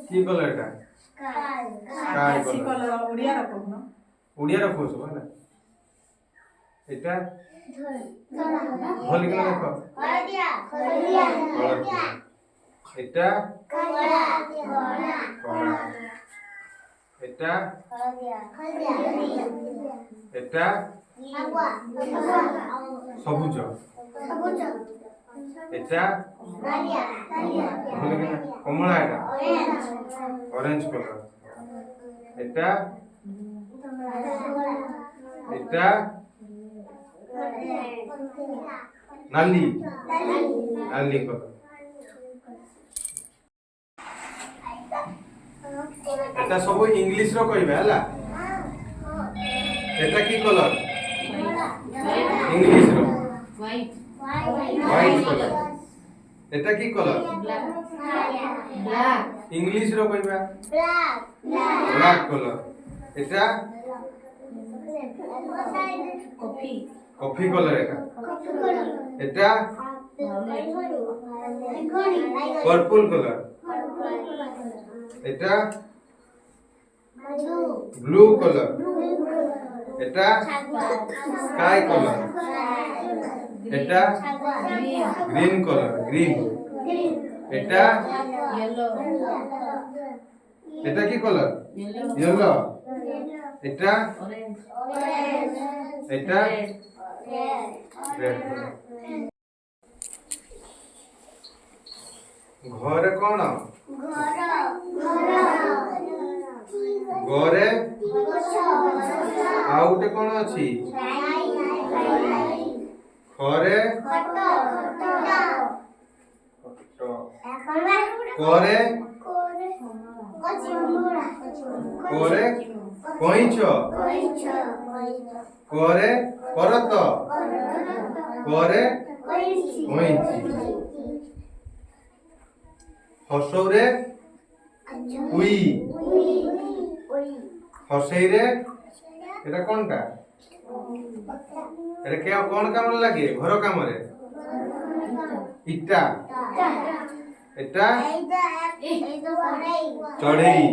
কি কলর এটা? Sky colour. Odia রাখো সব না। এটা ভলি কেন দেখো? হলদিয়া। এটা কলা। এটা এটা সবুজ। এটা ভলি কেন? কমলা। এটা অরেঞ্জ কলর। এটা এটা নালি কলর। এটা সব ইংলিশ র কইবে হলা। এটা কি কলর? ইংলিশ র হোয়াইট কলর। এটা কি কলর? ব্ল্যাক। ইংলিশ র কইবা ব্ল্যাক কলর। এটা কফি কলর। এটা পার্পল কলর। এটা ব্লু কলর। এটা স্কাই কলর। এটা গ্রিন কলর। এটা এটা কি কলর? ইয়েলো। এটা এটা রেড কলর। ঘরে কোন? ঘরে ଆଉ ଗୋଟେ কোন ଅଛି? ঘরে করে করে কইছ। করে করত। করে কইছি। হসৌরে উই। হসেইরে এটা কোনটা? এটা কে কোন কামরে লাগে? ঘর কামরে। ইটা। এটা চড়েই।